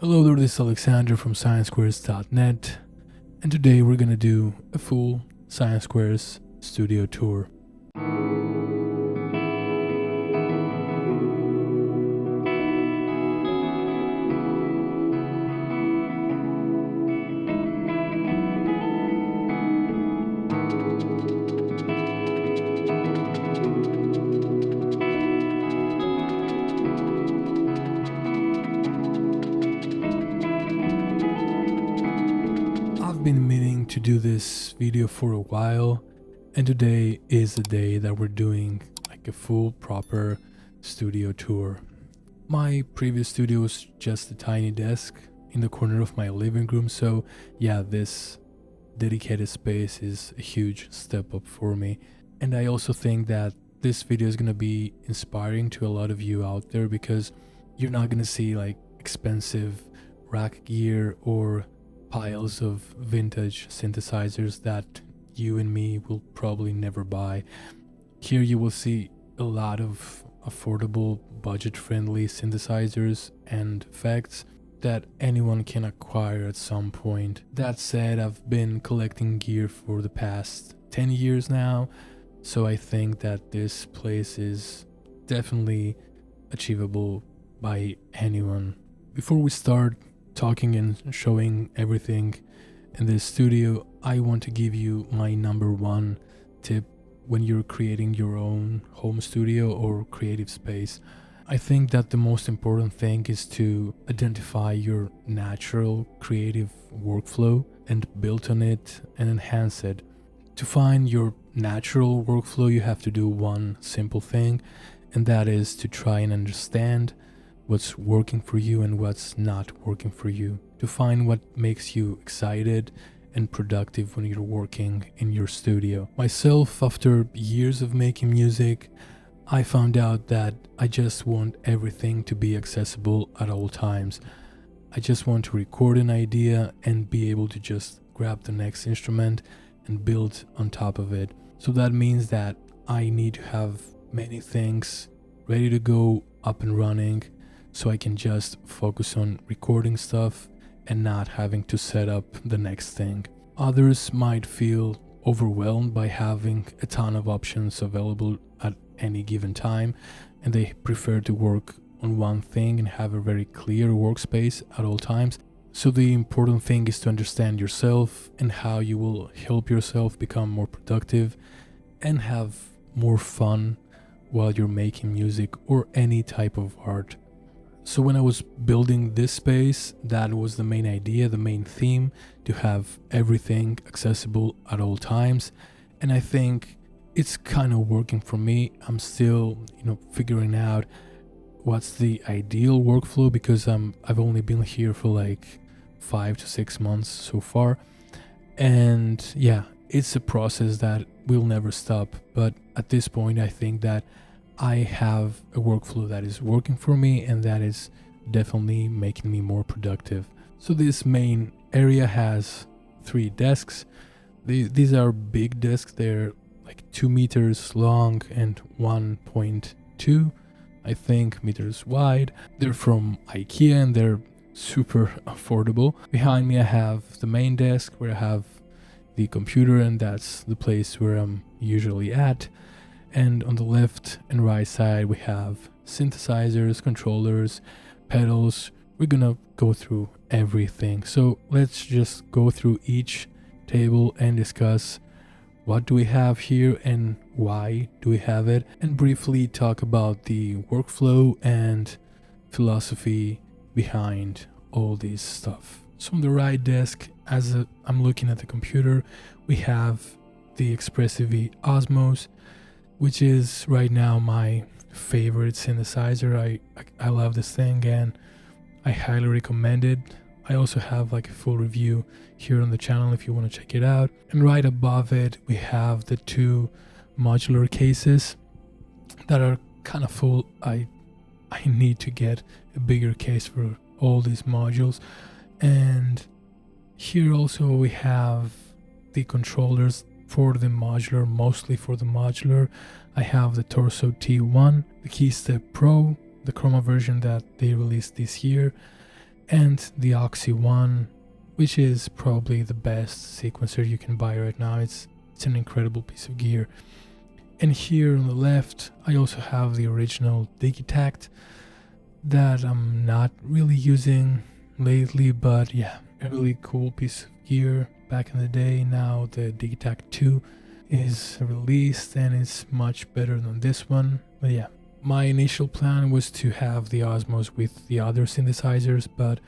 Hello there, this is Alexander from Sinesquares.net, and today we're gonna do a full Sinesquares Studio tour. I've been meaning to do this video for a while, and today is the day that we're doing like a full proper studio tour. My previous studio was just a tiny desk in the corner of my living room, so yeah, this dedicated space is a huge step up for me. And I also think that this video is gonna be inspiring to a lot of you out there, because you're not gonna see like expensive rack gear or piles of vintage synthesizers that you and me will probably never buy. Here you will see a lot of affordable, budget-friendly synthesizers and effects that anyone can acquire at some point. That said, I've been collecting gear for the past 10 years now, so I think that this place is definitely achievable by anyone. Before we start talking and showing everything in this studio, I want to give you my number one tip when you're creating your own home studio or creative space. I think that the most important thing is to identify your natural creative workflow and build on it and enhance it. To find your natural workflow, you have to do one simple thing, and that is to try and understand what's working for you and what's not working for you, to find what makes you excited and productive when you're working in your studio. Myself, after years of making music, I found out that I just want everything to be accessible at all times. I just want to record an idea and be able to just grab the next instrument and build on top of it. So that means that I need to have many things ready to go, up and running, so I can just focus on recording stuff and not having to set up the next thing. Others might feel overwhelmed by having a ton of options available at any given time, and they prefer to work on one thing and have a very clear workspace at all times. So the important thing is to understand yourself and how you will help yourself become more productive and have more fun while you're making music or any type of art. So when I was building this space, that was the main idea, the main theme, to have everything accessible at all times. And I think it's kind of working for me. I'm still, figuring out what's the ideal workflow, because I've only been here for like 5 to 6 months so far. And yeah, it's a process that will never stop. But at this point, I think that I have a workflow that is working for me and that is definitely making me more productive. So this main area has 3 desks. These are big desks. They're like 2 meters long and 1.2, I think, meters wide. They're from IKEA and they're super affordable. Behind me I have the main desk where I have the computer, and that's the place where I'm usually at. And on the left and right side we have synthesizers, controllers, pedals. We're gonna go through everything. So let's just go through each table and discuss what do we have here and why do we have it, and briefly talk about the workflow and philosophy behind all this stuff. So on the right desk, as I'm looking at the computer, we have the Expressive Osmos, which is right now my favorite synthesizer. I love this thing and I highly recommend it. I also have like a full review here on the channel if you want to check it out. And right above it we have the 2 modular cases that are kind of full. I need to get a bigger case for all these modules. And here also we have the controllers for the modular, mostly for the modular. I have the Torso T1, the Keystep Pro, the Chroma version that they released this year, and the Oxy One, which is probably the best sequencer you can buy right now. It's an incredible piece of gear. And here on the left, I also have the original Digitact that I'm not really using lately, but yeah, a really cool piece of gear back in the day. Now the Digitact 2 is released and it's much better than this one. But yeah, my initial plan was to have the Osmos with the other synthesizers, but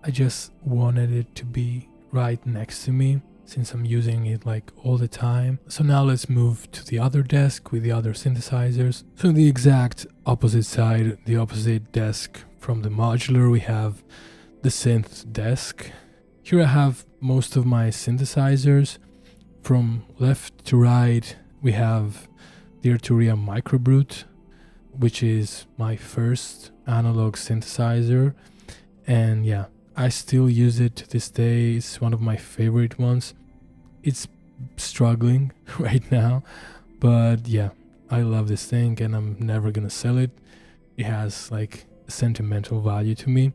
I just wanted it to be right next to me since I'm using it like all the time. So now let's move to the other desk with the other synthesizers. So on the exact opposite side, the opposite desk from the modular, we have the synth desk. Here I have most of my synthesizers. From left to right, we have the Arturia Microbrute, which is my first analog synthesizer. And yeah, I still use it to this day. It's one of my favorite ones. It's struggling right now, but yeah, I love this thing and I'm never gonna sell it. It has like a sentimental value to me.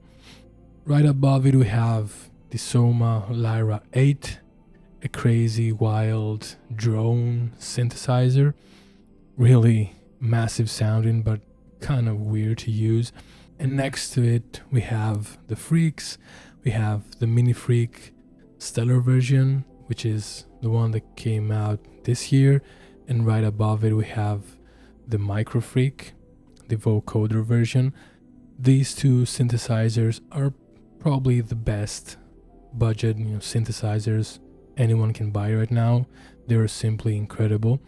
Right above it we have the Soma Lyra 8, a crazy wild drone synthesizer. Really massive sounding but kind of weird to use. And next to it we have the Freaks. We have the Mini Freak Stellar version, which is the one that came out this year. And right above it we have the Micro Freak, the vocoder version. These two synthesizers are probably the best budget synthesizers anyone can buy right now. They're simply incredible.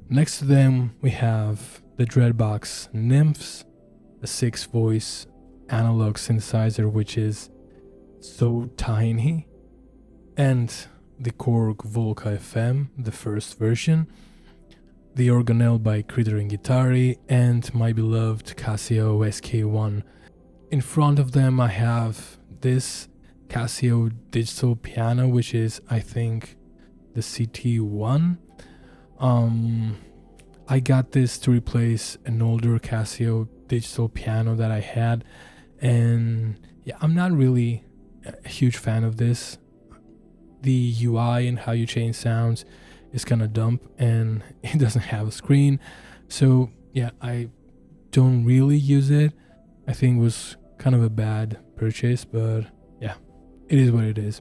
Next to them we have the Dreadbox Nymphs, a 6-voice analog synthesizer which is so tiny, and the Korg Volca FM, the first version, the Organelle by Critter and Guitari, and my beloved Casio SK1. In front of them I have this Casio digital piano, which is I think the CT1. I got this to replace an older Casio digital piano that I had, and yeah, I'm not really a huge fan of this. The UI and how you change sounds is kind of dumb and it doesn't have a screen, so yeah, I don't really use it. I think it was kind of a bad purchase, but yeah, it is what it is.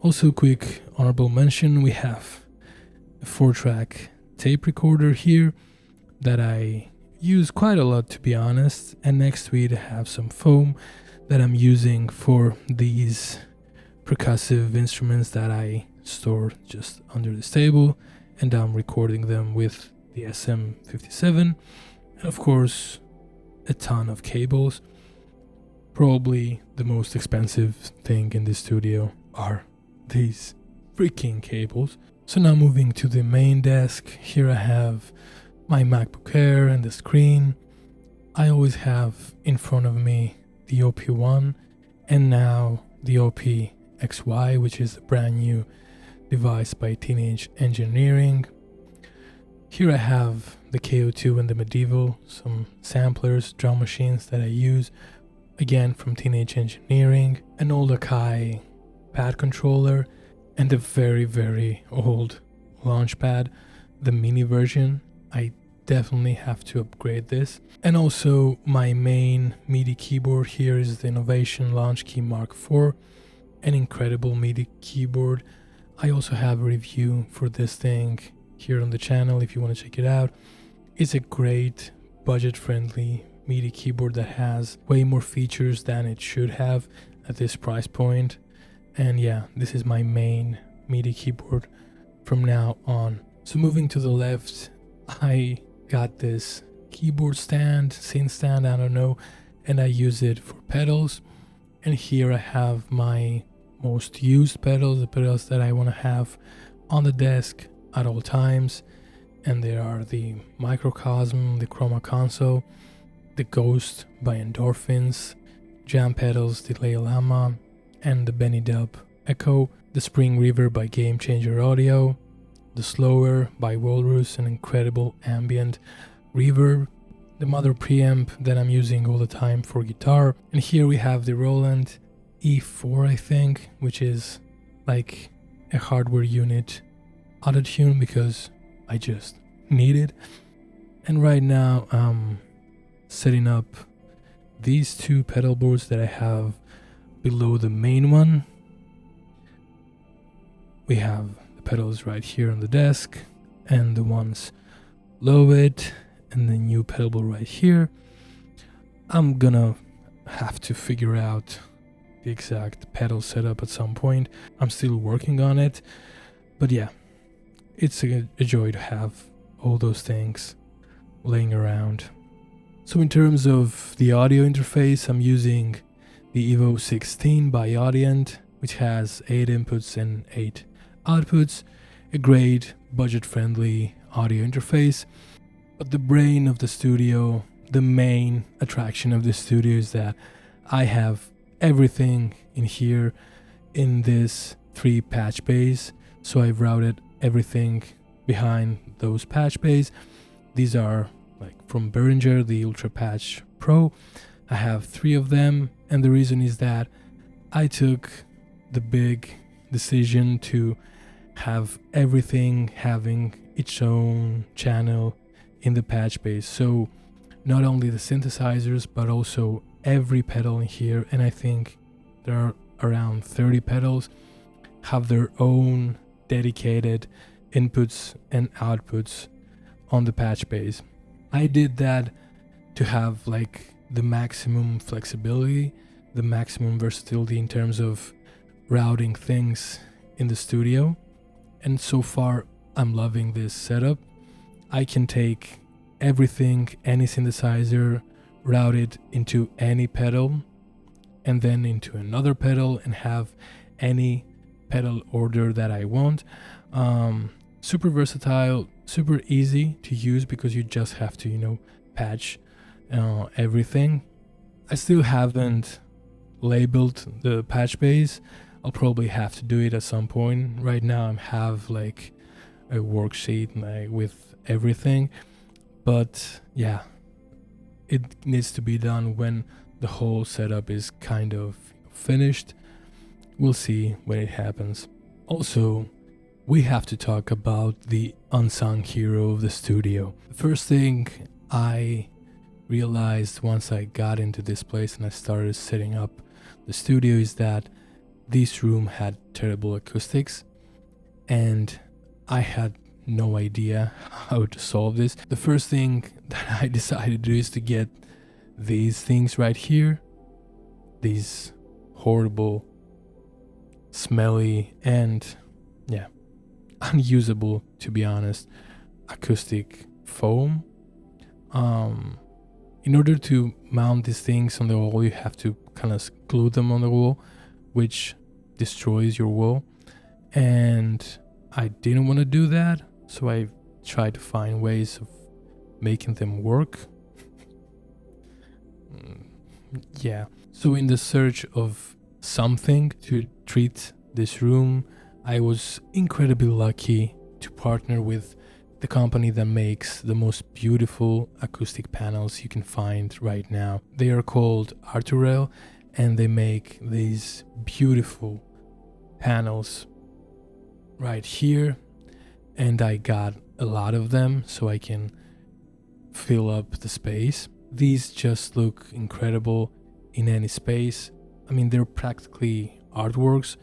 Also, quick honorable mention, we have a 4-track tape recorder here that I use quite a lot, to be honest, and next to it I have some foam that I'm using for these percussive instruments that I store just under this table, and I'm recording them with the SM57, and of course a ton of cables. Probably the most expensive thing in this studio are these freaking cables. So now moving to the main desk, here I have my MacBook Air and the screen. I always have in front of me the OP1 and now the OP-XY, which is a brand new device by Teenage Engineering. Here I have the KO2 and the Medieval, some samplers, drum machines that I use, again from Teenage Engineering, an old Akai pad controller, and a very, very old Launchpad, the mini version. I definitely have to upgrade this. And also my main MIDI keyboard here is the Innovation Launch Key Mark IV, an incredible MIDI keyboard. I also have a review for this thing here on the channel if you want to check it out. It's a great budget-friendly MIDI keyboard that has way more features than it should have at this price point. And yeah, this is my main MIDI keyboard from now on. So moving to the left, I got this keyboard stand, synth stand, I don't know, and I use it for pedals. And here I have my most used pedals, the pedals that I want to have on the desk at all times. And there are the Microcosm, the Chroma Console, the Ghost by Endorphins, Jam Pedals, the Leilama, and the Benny Dub Echo, the Spring Reverb by Game Changer Audio, the Slower by Walrus, an incredible ambient reverb, the mother preamp that I'm using all the time for guitar. And here we have the Roland E4, I think, which is like a hardware unit auto-tune because I just need it. And right now I'm setting up these two pedal boards that I have below the main one. We have the pedals right here on the desk and the ones below it, and the new pedal board right here. I'm gonna have to figure out the exact pedal setup at some point. I'm still working on it, but yeah, it's a joy to have all those things laying around. So in terms of the audio interface, I'm using the Evo 16 by Ambient, which has 8 inputs and 8 outputs, a great budget-friendly audio interface. But the brain of the studio, the main attraction of the studio is that I have everything in here in this 3 patch bays. So I've routed everything behind those patch bays. These are like from Behringer, the Ultra Patch Pro. I have 3 of them, and the reason is that I took the big decision to have everything having its own channel in the patch base. So not only the synthesizers, but also every pedal in here, and I think there are around 30 pedals, have their own dedicated inputs and outputs on the patch base. I did that to have like the maximum flexibility, the maximum versatility in terms of routing things in the studio. And so far, I'm loving this setup. I can take everything, any synthesizer, route it into any pedal, and then into another pedal, and have any pedal order that I want. Super versatile, super easy to use because you just have to, patch everything. I still haven't labeled the patch base. I'll probably have to do it at some point. Right now I have like a worksheet with everything, but yeah, it needs to be done when the whole setup is kind of finished. We'll see when it happens. Also, we have to talk about the unsung hero of the studio. The first thing I realized once I got into this place and I started setting up the studio is that this room had terrible acoustics, and I had no idea how to solve this. The first thing that I decided to do is to get these things right here, these horrible, smelly, and unusable, to be honest, acoustic foam. In order to mount these things on the wall, you have to kind of glue them on the wall, which destroys your wall, and I didn't want to do that, so I tried to find ways of making them work. So in the search of something to treat this room, I was incredibly lucky to partner with the company that makes the most beautiful acoustic panels you can find right now. They are called Arturel, and they make these beautiful panels right here, and I got a lot of them so I can fill up the space. These just look incredible in any space. I mean, they're practically artworks,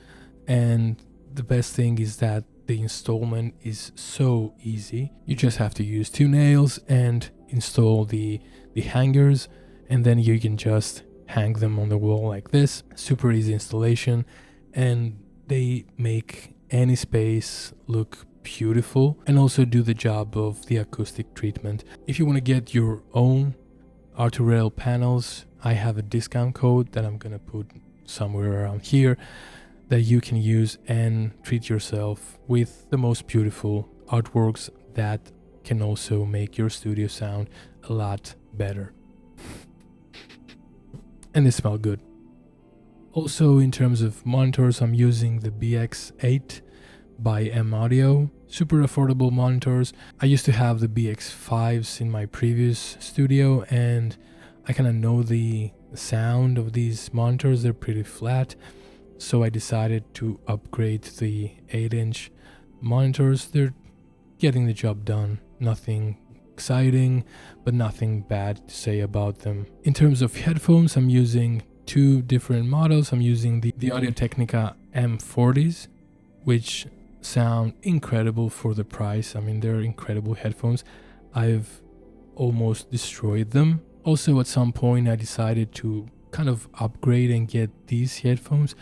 and the best thing is that the installment is so easy. You just have to use 2 nails and install the hangers, and then you can just hang them on the wall like this. Super easy installation, and they make any space look beautiful and also do the job of the acoustic treatment. If you want to get your own Arturel panels, I have a discount code that I'm gonna put somewhere around here that you can use and treat yourself with the most beautiful artworks that can also make your studio sound a lot better. And they smell good. Also, in terms of monitors, I'm using the BX8 by M Audio. super affordable monitors. I used to have the BX5s in my previous studio, and I kind of know the sound of these monitors. They're pretty flat, so I decided to upgrade to the 8-inch monitors. They're getting the job done. Nothing exciting, but nothing bad to say about them. In terms of headphones, I'm using two different models. I'm using the Audio-Technica M40s, which sound incredible for the price. I mean, they're incredible headphones. I've almost destroyed them. Also, at some point, I decided to kind of upgrade and get these headphones,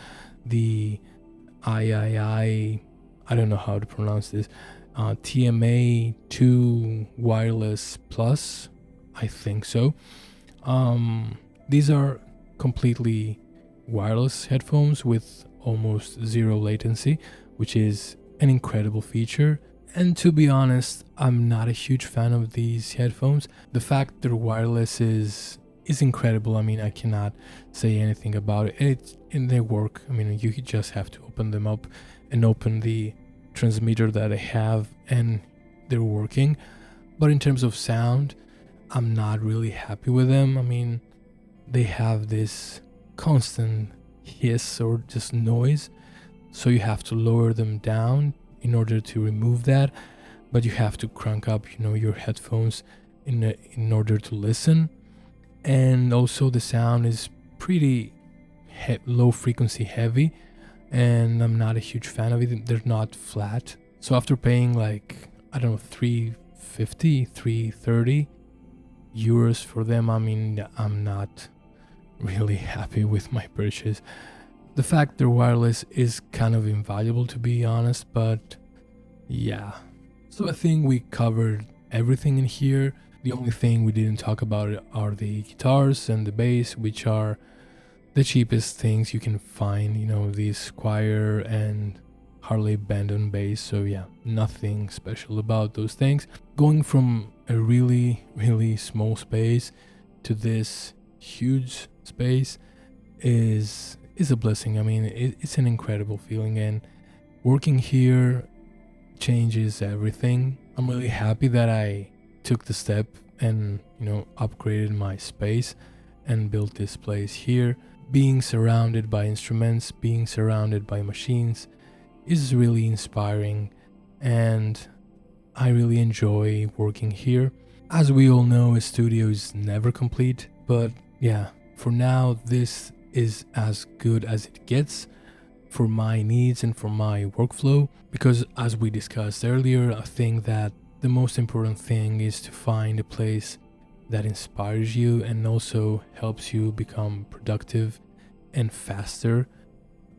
the I don't know how to pronounce this, TMA 2 Wireless Plus, I think so. These are completely wireless headphones with almost zero latency, which is an incredible feature. And to be honest, I'm not a huge fan of these headphones. The fact they're wireless is incredible. I mean, I cannot say anything about it. And they work. I mean, you just have to open them up and open the transmitter that I have, and they're working. But in terms of sound, I'm not really happy with them. I mean, they have this constant hiss or just noise, so you have to lower them down in order to remove that, but you have to crank up, your headphones in order to listen. And also the sound is pretty low frequency heavy, and I'm not a huge fan of it. They're not flat. So after paying like, I don't know, 350, 330 euros for them, I mean, I'm not really happy with my purchase. The fact they're wireless is kind of invaluable, to be honest, but yeah. So I think we covered everything in here. The only thing we didn't talk about are the guitars and the bass, which are the cheapest things you can find, the Squier and Harley Benton bass. So yeah, nothing special about those things. Going from a really, really small space to this huge space is a blessing. I mean, it's an incredible feeling, and working here changes everything. I'm really happy that I took the step and upgraded my space and built this place here. Being surrounded by instruments, being surrounded by machines is really inspiring, and I really enjoy working here. As we all know, a studio is never complete, but yeah, for now this is as good as it gets for my needs and for my workflow, because as we discussed earlier, I think that the most important thing is to find a place that inspires you and also helps you become productive and faster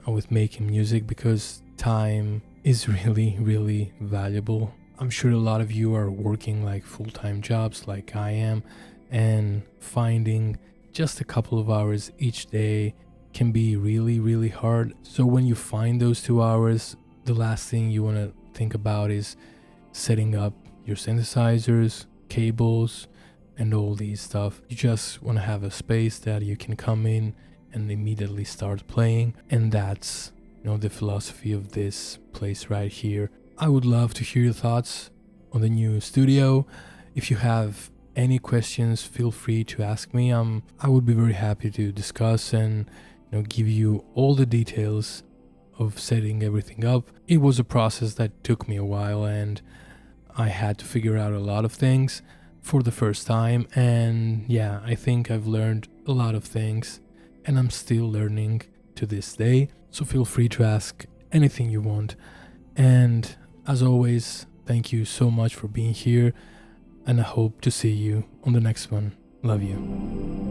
with making music, because time is really, really valuable. I'm sure a lot of you are working like full-time jobs like I am, and finding just a couple of hours each day can be really, really hard. So when you find those 2 hours, the last thing you want to think about is setting up your synthesizers, cables, and all these stuff. You just want to have a space that you can come in and immediately start playing, and that's the philosophy of this place right here. I would love to hear your thoughts on the new studio. If you have any questions, feel free to ask me. I would be very happy to discuss and give you all the details of setting everything up. It was a process that took me a while, and I had to figure out a lot of things for the first time. And yeah, I think I've learned a lot of things, and I'm still learning to this day. So feel free to ask anything you want. And as always, thank you so much for being here, and I hope to see you on the next one. Love you.